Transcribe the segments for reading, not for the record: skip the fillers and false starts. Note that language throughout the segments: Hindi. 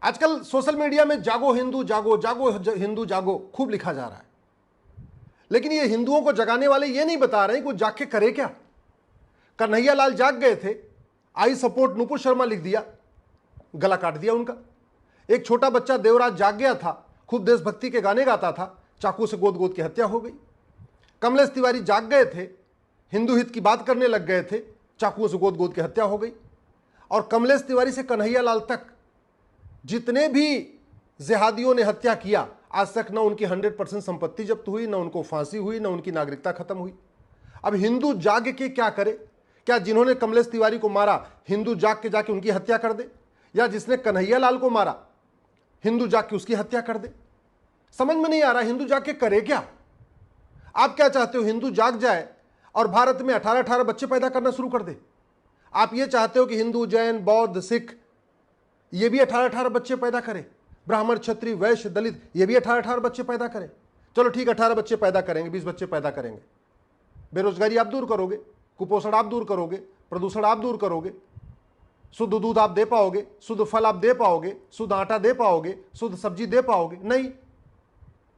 आजकल सोशल मीडिया में जागो हिंदू जागो, जागो हिंदू जागो खूब लिखा जा रहा है, लेकिन ये हिंदुओं को जगाने वाले ये नहीं बता रहे कि वो जाग के करे क्या। कन्हैया लाल जाग गए थे, आई सपोर्ट नुपुर शर्मा लिख दिया, गला काट दिया उनका। एक छोटा बच्चा देवराज जाग गया था, खूब देशभक्ति के गाने गाता था, चाकू से गोद गोद की हत्या हो गई। कमलेश तिवारी जाग गए थे, हिंदू हित की बात करने लग गए थे, चाकुओं से गोद गोद की हत्या हो गई। और कमलेश तिवारी से कन्हैया लाल तक जितने भी जिहादियों ने हत्या किया, आज तक ना उनकी 100% संपत्ति जब्त हुई, ना उनको फांसी हुई, ना उनकी नागरिकता खत्म हुई। अब हिंदू जाग के क्या करे? क्या जिन्होंने कमलेश तिवारी को मारा हिंदू जाग के जाके उनकी हत्या कर दे, या जिसने कन्हैया लाल को मारा हिंदू जाग के उसकी हत्या कर दे? समझ में नहीं आ रहा हिंदू जाग के करे क्या। आप क्या चाहते हो, हिंदू जाग जाए और भारत में 18-18 बच्चे पैदा करना शुरू कर दे? आप ये चाहते हो कि हिंदू, जैन, बौद्ध, सिख ये भी 18-18 बच्चे पैदा करें, ब्राह्मण, क्षत्रिय, वैश्य, दलित ये भी 18-18 बच्चे पैदा करें? चलो ठीक, 18 बच्चे पैदा करेंगे, 20 बच्चे पैदा करेंगे। बेरोजगारी आप दूर करोगे, कुपोषण आप दूर करोगे, प्रदूषण आप दूर करोगे, शुद्ध दूध आप दे पाओगे, शुद्ध फल आप दे पाओगे, शुद्ध आटा दे पाओगे, शुद्ध सब्जी दे पाओगे? नहीं।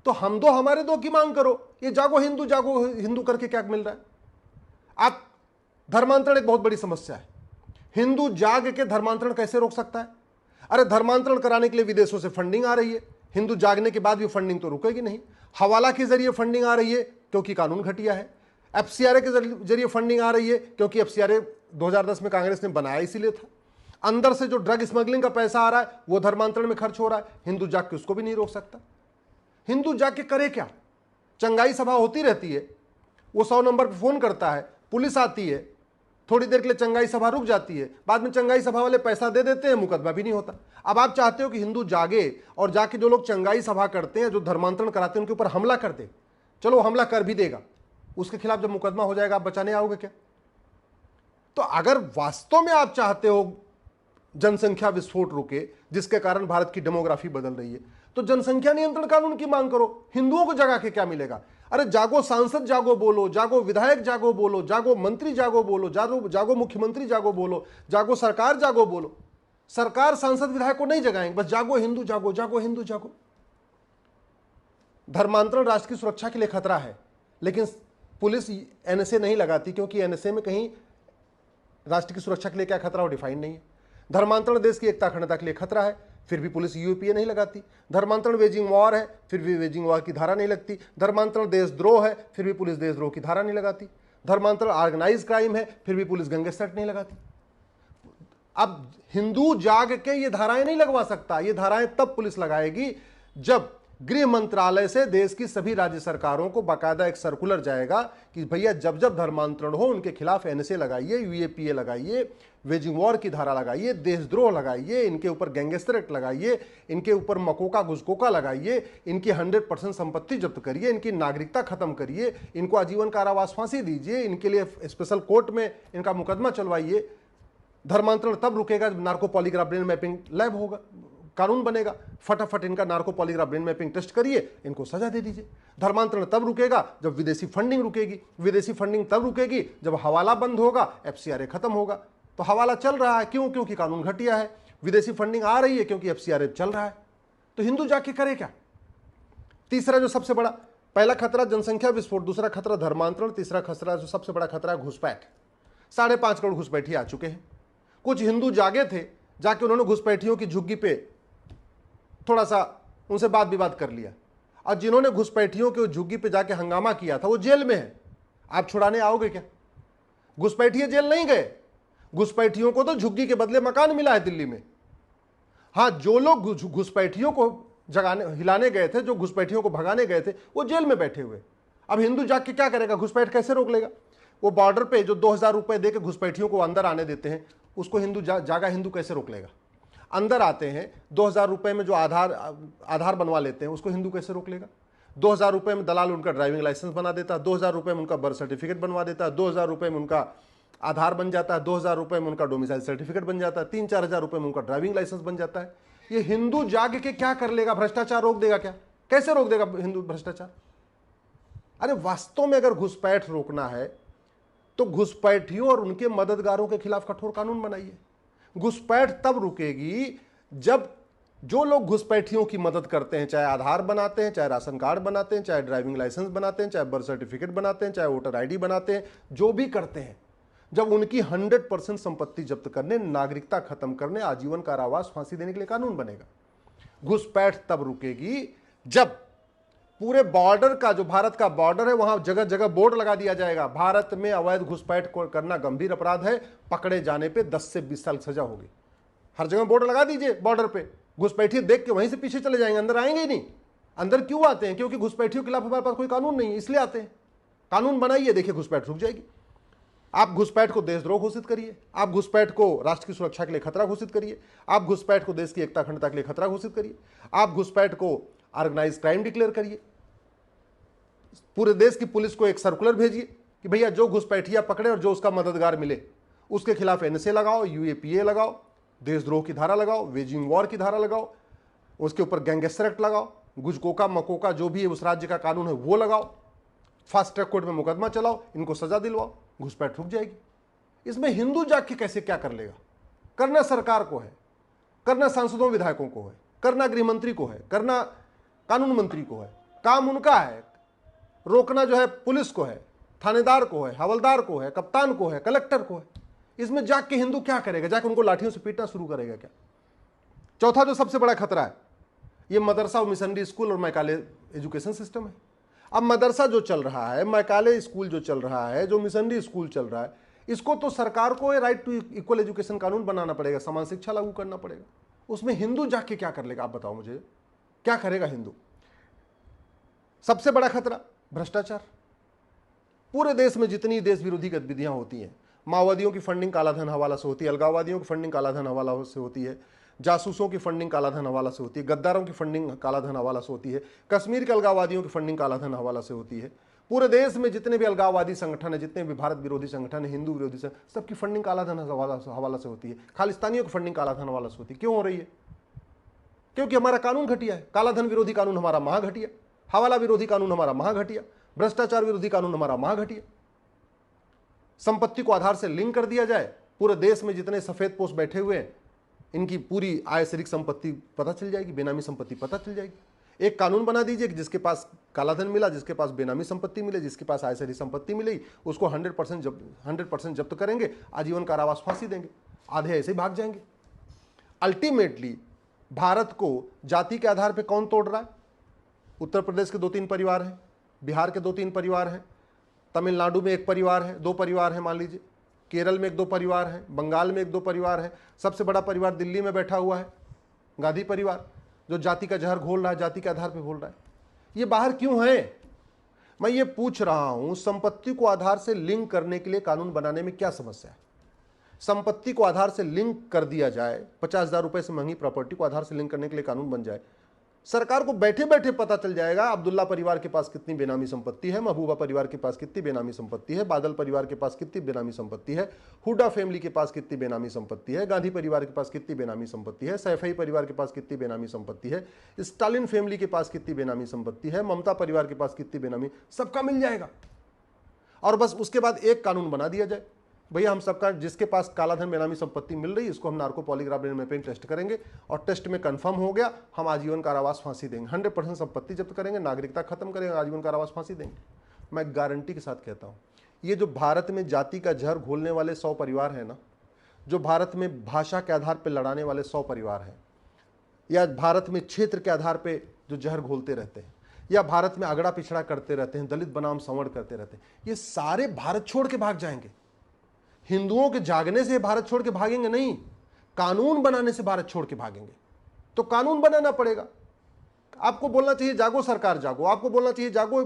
तो हम दो हमारे दो की मांग करो। ये जागो हिंदू करके क्या मिल रहा है? आप धर्मांतरण एक बहुत बड़ी समस्या है। हिंदू जाग के धर्मांतरण कैसे रोक सकता है? अरे धर्मांतरण कराने के लिए विदेशों से फंडिंग आ रही है, हिंदू जागने के बाद भी फंडिंग तो रुकेगी नहीं। हवाला के जरिए फंडिंग आ रही है क्योंकि कानून घटिया है। एफसीआरए के जरिए फंडिंग आ रही है क्योंकि एफसीआरए 2010 में कांग्रेस ने बनाया इसीलिए था। अंदर से जो ड्रग स्मगलिंग का पैसा आ रहा है वो धर्मांतरण में खर्च हो रहा है। हिंदू जाग के उसको भी नहीं रोक सकता। हिंदू जाग के करे क्या? चंगाई सभा होती रहती है, वो 100 नंबर पर फोन करता है, पुलिस आती है, थोड़ी देर के लिए चंगाई सभा रुक जाती है, बाद में चंगाई सभा वाले पैसा दे देते हैं, मुकदमा भी नहीं होता। अब आप चाहते हो कि हिंदू जागे और जाके जो लोग चंगाई सभा करते हैं, जो धर्मांतरण कराते हैं, उनके ऊपर हमला कर दे। चलो हमला कर भी देगा, उसके खिलाफ जब मुकदमा हो जाएगा आप बचाने आओगे क्या? तो अगर वास्तव में आप चाहते हो जनसंख्या विस्फोट रुके, जिसके कारण भारत की डेमोग्राफी बदल रही है, तो जनसंख्या नियंत्रण कानून की मांग करो। हिंदुओं को जगा के क्या मिलेगा? अरे जागो सांसद जागो बोलो, जागो विधायक जागो बोलो, जागो मंत्री जागो बोलो, जागो मुख्यमंत्री जागो बोलो, जागो सरकार जागो बोलो। सरकार सांसद विधायक को नहीं जगाएंगे, बस जागो हिंदू जागो, जागो हिंदू जागो। धर्मांतरण राष्ट्र की सुरक्षा के लिए खतरा है, लेकिन पुलिस एनएसए नहीं लगाती, क्योंकि एनएसए में कहीं राष्ट्र की सुरक्षा के लिए क्या खतरा हो डिफाइन नहीं है। धर्मांतरण देश की एकता अखंडता के लिए खतरा है, फिर भी पुलिस यूएपीए नहीं लगाती। धर्मांतरण वेजिंग वॉर है, फिर भी वेजिंग वॉर की धारा नहीं लगती। धर्मांतरण देशद्रोह है, फिर भी पुलिस देशद्रोह की धारा नहीं लगाती। धर्मांतरण ऑर्गेनाइज क्राइम है, फिर भी पुलिस गैंगस्टर एक्ट नहीं लगाती। अब हिंदू जाग के ये धाराएं नहीं लगवा सकता। ये धाराएं तब पुलिस लगाएगी जब गृह मंत्रालय से देश की सभी राज्य सरकारों को बाकायदा एक सर्कुलर जाएगा कि भैया जब जब धर्मांतरण हो उनके खिलाफ एनएसए लगाइए, यूएपीए लगाइए, वेजिंग वॉर की धारा लगाइए, देशद्रोह लगाइए, इनके ऊपर गैंगस्टर एक्ट लगाइए, इनके ऊपर मकोका घुसकोका लगाइए, इनकी 100% संपत्ति जब्त करिए, इनकी नागरिकता खत्म करिए, इनको आजीवन कारावास फांसी दीजिए, इनके लिए स्पेशल कोर्ट में इनका मुकदमा चलवाइए। धर्मांतरण तब रुकेगा जब narco polygraph brain mapping lab होगा, कानून बनेगा। फटाफट इनका narco polygraph brain mapping test करिए, इनको सजा दे दीजिए। धर्मांतरण तब रुकेगा जब विदेशी फंडिंग रुकेगी। विदेशी फंडिंग तब रुकेगी जब हवाला बंद होगा, एफसीआरए खत्म होगा। तो हवाला चल रहा है क्यों? क्योंकि कानून घटिया है। विदेशी फंडिंग आ रही है क्योंकि एफसीआरए चल रहा है। तो हिंदू जाके करे क्या? तीसरा जो सबसे बड़ा, पहला खतरा जनसंख्या विस्फोट, दूसरा खतरा धर्मांतरण, तीसरा खतरा जो सबसे बड़ा खतरा घुसपैठ। 5.5 करोड़ घुसपैठी आ चुके हैं। कुछ हिंदू जागे थे, जाके उन्होंने घुसपैठियों की झुग्गी पे थोड़ा सा उनसे बात विवाद कर लिया, और जिन्होंने घुसपैठियों के झुग्गी पे जाके हंगामा किया था वो जेल में है। आप छुड़ाने आओगे क्या? घुसपैठिए जेल नहीं गए, घुसपैठियों को तो झुग्गी के बदले मकान मिला है दिल्ली में। हाँ, जो लोग घुसपैठियों को जगाने हिलाने गए थे, जो घुसपैठियों को भगाने गए थे, वो जेल में बैठे हुए। अब हिंदू जाग के क्या करेगा? घुसपैठ कैसे रोक लेगा? वो बॉर्डर पे जो 2000 रुपए दे के घुसपैठियों को अंदर आने देते हैं, उसको हिंदू जागा हिंदू कैसे रोक लेगा? अंदर आते हैं 2000 रुपए में जो आधार बनवा लेते हैं, उसको हिंदू कैसे रोक लेगा? 2000 रुपए में दलाल उनका ड्राइविंग लाइसेंस बना देता है, 2000 रुपए में उनका बर्थ सर्टिफिकेट बनवा देता है, 2000 रुपए में उनका आधार बन जाता है, 2000 रुपए में उनका डोमिसाइल सर्टिफिकेट बन जाता है, 3-4 हजार रुपए में उनका ड्राइविंग लाइसेंस बन जाता है। ये हिंदू जाग के क्या कर लेगा? भ्रष्टाचार रोक देगा क्या? कैसे रोक देगा हिंदू भ्रष्टाचार? अरे वास्तव में अगर घुसपैठ रोकना है तो घुसपैठियों और उनके मददगारों के खिलाफ कठोर कानून बनाइए। घुसपैठ तब रुकेगी जब जो लोग घुसपैठियों की मदद करते हैं, चाहे आधार बनाते हैं, चाहे राशन कार्ड बनाते हैं, चाहे ड्राइविंग लाइसेंस बनाते हैं, चाहे बर्थ सर्टिफिकेट बनाते हैं, चाहे वोटर आईडी बनाते हैं, जो भी करते हैं, जब उनकी 100% संपत्ति जब्त करने, नागरिकता खत्म करने, आजीवन कारावास, फांसी देने के लिए कानून बनेगा। घुसपैठ तब रुकेगी जब पूरे बॉर्डर का, जो भारत का बॉर्डर है, वहां जगह जगह बोर्ड लगा दिया जाएगा, भारत में अवैध घुसपैठ करना गंभीर अपराध है, पकड़े जाने पे 10 से 20 साल सजा होगी। हर जगह बोर्ड लगा दीजिए बॉर्डर पे, घुसपैठिए देख के वहीं से पीछे चले जाएंगे, अंदर आएंगे ही नहीं। अंदर क्यों आते हैं? क्योंकि घुसपैठियों के खिलाफ हमारे पास कोई कानून नहीं है, इसलिए आते हैं। कानून बनाइए, देखिए घुसपैठ रुक जाएगी। आप घुसपैठ को देशद्रोह घोषित करिए, आप घुसपैठ को राष्ट्र की सुरक्षा के लिए खतरा घोषित करिए, आप घुसपैठ को देश की एकता अखंडता के लिए खतरा घोषित करिए, आप घुसपैठ को ऑर्गेनाइज क्राइम डिक्लेयर करिए, पूरे देश की पुलिस को एक सर्कुलर भेजिए कि भैया जो घुसपैठिया पकड़े और जो उसका मददगार मिले उसके खिलाफ एनएसए लगाओ, यूएपीए लगाओ, देशद्रोह की धारा लगाओ, वेजिंग वॉर की धारा लगाओ, उसके ऊपर गैंगस्टर एक्ट लगाओ, गुजकोका मकोका जो भी है उस राज्य का कानून है वो लगाओ, फास्ट ट्रैक कोर्ट में मुकदमा चलाओ, इनको सजा दिलवाओ, घुसपैठ रुक जाएगी। इसमें हिंदू जाग के कैसे क्या कर लेगा? करना सरकार को है, करना सांसदों विधायकों को है, करना गृह मंत्री को है, करना कानून मंत्री को है, काम उनका है। रोकना जो है पुलिस को है, थानेदार को है, हवलदार को है, कप्तान को है, कलेक्टर को है। इसमें जाके हिंदू क्या करेगा? जाके उनको लाठियों से पीटना शुरू करेगा क्या? चौथा जो सबसे बड़ा खतरा है, ये मदरसा और मिशनरी स्कूल और मैकाले एजुकेशन सिस्टम है। अब मदरसा जो चल रहा है, मैकाले स्कूल जो चल रहा है, जो मिशनरी स्कूल चल रहा है, इसको तो सरकार को राइट टू इक्वल एजुकेशन कानून बनाना पड़ेगा, समान शिक्षा लागू करना पड़ेगा। उसमें हिंदू जाके क्या कर लेगा? आप बताओ मुझे, क्या करेगा हिंदू? सबसे बड़ा खतरा भ्रष्टाचार। पूरे देश में जितनी देश विरोधी गतिविधियां होती हैं, माओवादियों की फंडिंग कालाधन हवाला से होती है, अलगाववादियों की फंडिंग कालाधन हवाला से होती है, जासूसों की फंडिंग कालाधन हवाला से होती है, गद्दारों की फंडिंग कालाधन हवाला से होती है, कश्मीर के अलगाववादियों की फंडिंग कालाधन हवाला से होती है। पूरे देश में जितने भी अलगाववादी संगठन है, जितने भी भारत विरोधी संगठन है, हिंदू विरोधी संगठन, सबकी फंडिंग कालाधन हवाला से होती है। खालिस्तानियों की फंडिंग कालाधन हवाला से होती है। क्यों हो रही है? क्योंकि हमारा कानून घटिया है। कालाधन विरोधी कानून हमारा महा घटिया, हवाला विरोधी कानून हमारा महा घटिया, भ्रष्टाचार विरोधी कानून हमारा महा घटिया। संपत्ति को आधार से लिंक कर दिया जाए, पूरे देश में जितने सफेद पोस्ट बैठे हुए हैं, इनकी पूरी आय से अधिक संपत्ति पता चल जाएगी, बेनामी संपत्ति पता चल जाएगी। एक कानून बना दीजिए कि जिसके पास कालाधन मिला, जिसके पास बेनामी संपत्ति मिले, जिसके पास आय से अधिक संपत्ति मिली, उसको 100% जब्त करेंगे, आजीवन कारावास, फांसी देंगे। आधे ऐसे ही भाग जाएंगे। अल्टीमेटली भारत को जाति के आधार पर कौन तोड़ रहा है? उत्तर प्रदेश के 2-3 परिवार हैं, बिहार के 2-3 परिवार हैं, तमिलनाडु में 1 परिवार है, 2 परिवार हैं मान लीजिए, केरल में 1-2 परिवार हैं, बंगाल में 1-2 परिवार हैं, सबसे बड़ा परिवार दिल्ली में बैठा हुआ है, गांधी परिवार, जो जाति का जहर घोल रहा है, जाति के आधार पर घोल रहा है। ये बाहर क्यों है? मैं ये पूछ रहा हूं, संपत्ति को आधार से लिंक करने के लिए कानून बनाने में क्या समस्या है? संपत्ति को आधार से लिंक कर दिया जाए, 50,000 रुपए से महंगी प्रॉपर्टी को आधार से लिंक करने के लिए कानून बन जाए, सरकार को बैठे बैठे पता चल जाएगा अब्दुल्ला परिवार के पास कितनी बेनामी संपत्ति है, महबूबा परिवार के पास कितनी बेनामी संपत्ति है, बादल परिवार के पास कितनी बेनामी संपत्ति है, हुड्डा फैमिली के पास कितनी बेनामी संपत्ति है, गांधी परिवार के पास कितनी बेनामी संपत्ति है, सैफई परिवार के पास कितनी बेनामी संपत्ति है, स्टालिन फैमिली के पास कितनी बेनामी संपत्ति है, ममता परिवार के पास कितनी बेनामी, सबका मिल जाएगा। और बस उसके बाद एक कानून बना दिया जाए, भैया हम सबका, जिसके पास कालाधन बेनामी संपत्ति मिल रही है, इसको हम नार्को पॉलीग्राफ मैपिंग टेस्ट करेंगे और टेस्ट में कंफर्म हो गया, हम आजीवन कारावास, फांसी देंगे। 100% संपत्ति जब्त करेंगे, नागरिकता खत्म करेंगे, आजीवन कारावास, फांसी देंगे। मैं गारंटी के साथ कहता हूँ, ये जो भारत में जाति का जहर घोलने वाले 100 परिवार हैं ना, जो भारत में भाषा के आधार पर लड़ाने वाले 100 परिवार हैं, या भारत में क्षेत्र के आधार पर जो जहर घोलते रहते हैं, या भारत में अगड़ा पिछड़ा करते रहते हैं, दलित बनाम संवर्ण करते रहते हैं, ये सारे भारत छोड़ के भाग जाएंगे। हिंदुओं के जागने से भारत छोड़ के भागेंगे नहीं, कानून बनाने से भारत छोड़ के भागेंगे। तो कानून बनाना पड़ेगा। आपको बोलना चाहिए जागो सरकार जागो, आपको बोलना चाहिए जागो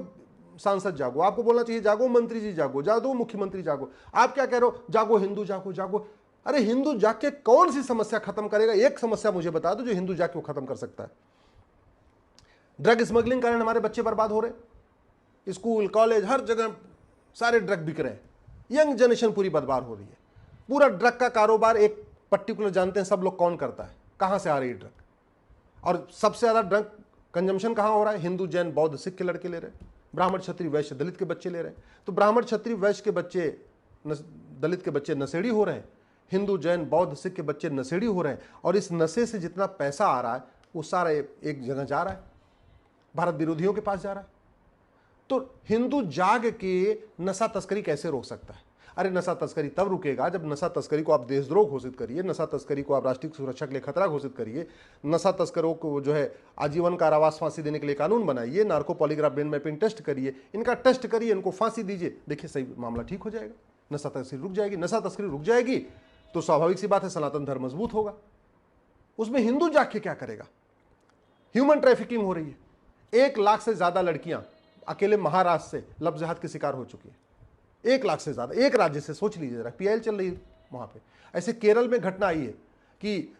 सांसद जागो, आपको बोलना चाहिए जागो मंत्री जी जागो, जागो मुख्यमंत्री जागो। आप क्या कह रहे हो? जागो हिंदू जागो, जागो। अरे हिंदू जाग के कौन सी समस्या खत्म करेगा? एक समस्या मुझे बता दो जो हिंदू जाग के खत्म कर सकता है। ड्रग स्मगलिंग कारण हमारे बच्चे बर्बाद हो रहे, स्कूल कॉलेज हर जगह सारे ड्रग बिक रहे हैं, यंग जनरेशन पूरी बर्बाद हो रही है। पूरा ड्रग का कारोबार एक पर्टिकुलर, जानते हैं सब लोग कौन करता है, कहां से आ रही है ड्रग, और सबसे ज्यादा ड्रग कंजम्पशन कहां हो रहा है? हिंदू जैन बौद्ध सिख के लड़के ले रहे हैं, ब्राह्मण क्षत्रिय वैश्य दलित के बच्चे ले रहे हैं। तो ब्राह्मण क्षत्रिय वैश्य के बच्चे, दलित के बच्चे नशेड़ी हो रहे हैं, हिंदू जैन बौद्ध सिख के बच्चे नशेड़ी हो रहे हैं। और इस नशे से जितना पैसा आ रहा है वो सारा एक जगह जा रहा है, भारत विरोधियों के पास जा रहा है। तो हिंदू जाग के नशा तस्करी कैसे रोक सकता है? अरे नशा तस्करी तब रुकेगा जब नशा तस्करी को आप देशद्रोह घोषित करिए, नशा तस्करी को आप राष्ट्रीय सुरक्षा के लिए खतरा घोषित करिए, नशा तस्करों को जो है आजीवन कारावास फांसी देने के लिए कानून बनाइए, narco polygraph brain mapping test करिए, इनका टेस्ट करिए, इनको फांसी दीजिए, देखिए सही मामला ठीक हो जाएगा, नशा तस्करी रुक जाएगी। नशा तस्करी रुक जाएगी तो स्वाभाविक सी बात है सनातन धर्म मजबूत होगा। उसमें हिंदू जाग के क्या करेगा? ह्यूमन ट्रैफिकिंग हो रही है, 1 लाख से ज्यादा लड़कियां अकेले महाराष्ट्र से लव जिहाद के शिकार हो चुकी है। 1 लाख से ज्यादा, एक राज्य से, सोच लीजिए जरा, पीआईएल चल रही है वहां पे। ऐसे केरल में घटना आई है कि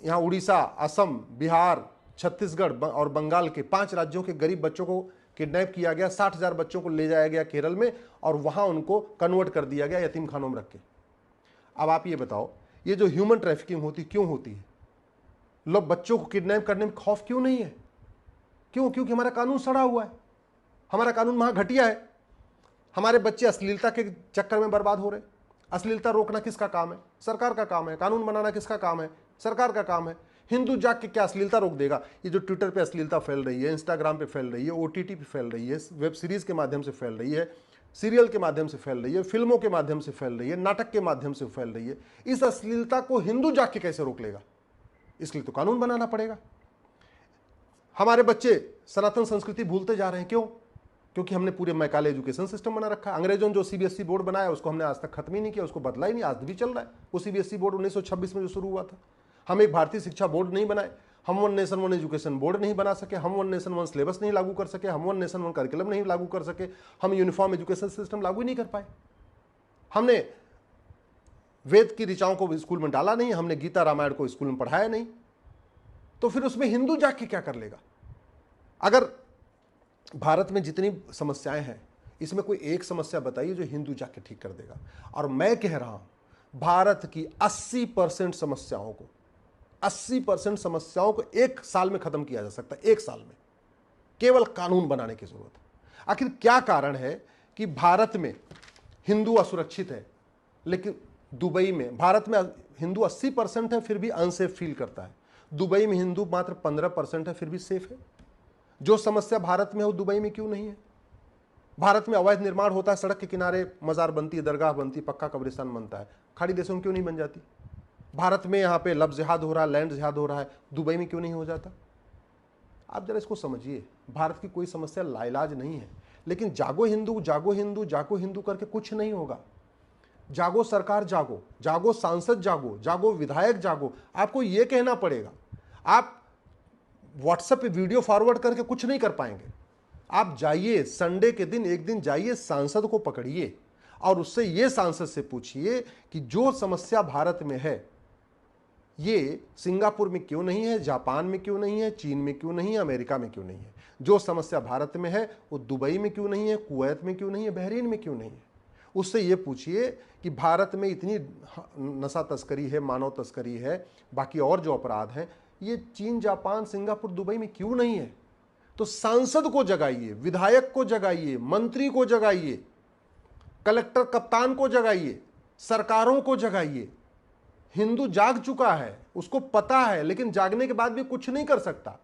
यहां उड़ीसा, असम, बिहार, छत्तीसगढ़ और बंगाल के 5 राज्यों के गरीब बच्चों को किडनैप किया गया। 60,000 बच्चों को ले जाया गया केरल में और वहां उनको कन्वर्ट कर दिया गया यतीम खानों में रख के। अब आप ये बताओ, ये जो ह्यूमन ट्रैफिकिंग होती क्यों होती है? लोग बच्चों को किडनैप करने में खौफ क्यों नहीं है? क्यों? क्योंकि हमारा कानून सड़ा हुआ है, हमारा कानून महा घटिया है। हमारे बच्चे अश्लीलता के चक्कर में बर्बाद हो रहे। अश्लीलता रोकना किसका काम है? सरकार का काम है। कानून बनाना किसका काम है? सरकार का काम है। हिंदू जाग के क्या अश्लीलता रोक देगा? ये जो ट्विटर पे अश्लीलता फैल रही है, इंस्टाग्राम पे फैल रही है, ओटीटी पे फैल रही है, वेब सीरीज के माध्यम से फैल रही है, सीरियल के माध्यम से फैल रही है, फिल्मों के माध्यम से फैल रही है, नाटक के माध्यम से फैल रही है, इस अश्लीलता को हिंदू जाग के कैसे रोक लेगा? इसलिए तो कानून बनाना पड़ेगा। हमारे बच्चे सनातन संस्कृति भूलते जा रहे हैं। क्यों? क्योंकि हमने पूरे मैकाले एजुकेशन सिस्टम बना रखा है। अंग्रेजों ने जो सीबीएसई बोर्ड बनाया उसको हमने आज तक खत्म ही नहीं किया, उसको बदला ही नहीं, आज भी चल रहा है वो सीबीएसई बोर्ड 1926 में जो शुरू हुआ था। हम एक भारतीय शिक्षा बोर्ड नहीं बनाए, हम one nation one education board नहीं बना सके, हम वन नेशन वन सिलेबस नहीं लागू कर सके, हम वन नेशन वन करिकुलम नहीं लागू कर सके, हम यूनिफॉर्म एजुकेशन सिस्टम लागू ही नहीं कर पाए। हमने वेद की ऋचाओं को स्कूल में डाला नहीं, हमने गीता रामायण को स्कूल में पढ़ाया नहीं। तो फिर उसमें हिंदू जाग के क्या कर लेगा? अगर भारत में जितनी समस्याएं हैं इसमें कोई एक समस्या बताइए जो हिंदू जाके ठीक कर देगा। और मैं कह रहा हूं भारत की 80% समस्याओं को 80% समस्याओं को 1 साल में खत्म किया जा सकता है। 1 साल में केवल कानून बनाने की जरूरत है। आखिर क्या कारण है कि भारत में हिंदू असुरक्षित है, लेकिन दुबई में, भारत में हिंदू 80% है फिर भी अनसेफ फील करता है, दुबई में हिंदू मात्र 15% है फिर भी सेफ है? जो समस्या भारत में है वो दुबई में क्यों नहीं है? भारत में अवैध निर्माण होता है, सड़क के किनारे मजार बनती है, दरगाह बनती है, पक्का कब्रिस्तान बनता है, खाड़ी देशों में क्यों नहीं बन जाती? भारत में यहाँ पे लव जिहाद हो रहा है, लैंड जिहाद हो रहा है, दुबई में क्यों नहीं हो जाता? आप जरा इसको समझिए। भारत की कोई समस्या लाइलाज नहीं है, लेकिन जागो हिंदू, जागो हिंदू, जागो हिंदू करके कुछ नहीं होगा। जागो सरकार, जागो, जागो सांसद, जागो, जागो विधायक, जागो। आपको यह कहना पड़ेगा। आप व्हाट्सएप पे वीडियो फॉरवर्ड करके कुछ नहीं कर पाएंगे। आप जाइए, संडे के दिन एक दिन जाइए, सांसद को पकड़िए और उससे ये सांसद से पूछिए कि जो समस्या भारत में है ये सिंगापुर में क्यों नहीं है, जापान में क्यों नहीं है, चीन में क्यों नहीं है, अमेरिका में क्यों नहीं है? जो समस्या भारत में है वो दुबई में क्यों नहीं है, कुवैत में क्यों नहीं है, बहरीन में क्यों नहीं है? उससे ये पूछिए कि भारत में इतनी नशा तस्करी है, मानव तस्करी है, बाकी और जो अपराध हैं, ये चीन, जापान, सिंगापुर, दुबई में क्यों नहीं है? तो सांसद को जगाइए, विधायक को जगाइए, मंत्री को जगाइए, कलेक्टर कप्तान को जगाइए, सरकारों को जगाइए। हिंदू जाग चुका है, उसको पता है, लेकिन जागने के बाद भी कुछ नहीं कर सकता।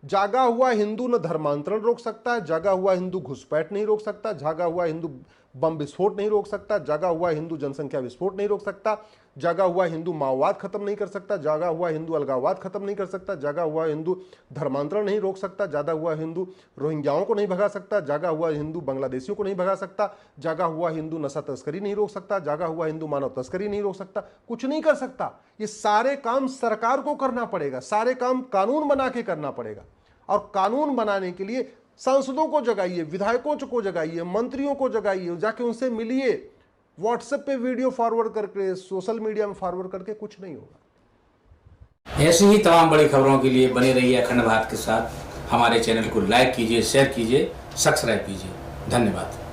जागा हुआ हिंदू न धर्मांतरण रोक सकता है, जागा हुआ हिंदू घुसपैठ नहीं रोक सकता, जागा हुआ हिंदू बम विस्फोट नहीं रोक सकता, जागा हुआ हिंदू जनसंख्या विस्फोट नहीं रोक सकता, जागा हुआ हिंदू माओवाद खत्म नहीं कर सकता, जागा हुआ हिंदू अलगाववाद खत्म नहीं कर सकता, जागा हुआ हिंदू धर्मांतरण नहीं रोक सकता, जागा हुआ हिंदू रोहिंग्याओं को नहीं भगा सकता, जागा हुआ हिंदू बांग्लादेशियों को नहीं भगा सकता, जागा हुआ हिंदू नशा तस्करी नहीं रोक सकता, जागा हुआ हिंदू मानव तस्करी नहीं रोक सकता, कुछ नहीं कर सकता। ये सारे काम सरकार को करना पड़ेगा, सारे काम कानून बना के करना पड़ेगा। और कानून बनाने के लिए सांसदों को जगाइए, विधायकों को जगाइए, मंत्रियों को जगाइए, जाके उनसे मिलिए। व्हाट्सएप पे वीडियो फॉरवर्ड करके, सोशल मीडिया में फॉरवर्ड करके कुछ नहीं होगा। ऐसी ही तमाम बड़ी खबरों के लिए बने रहिए अखंड भारत के साथ। हमारे चैनल को लाइक कीजिए, शेयर कीजिए, सब्सक्राइब कीजिए। धन्यवाद।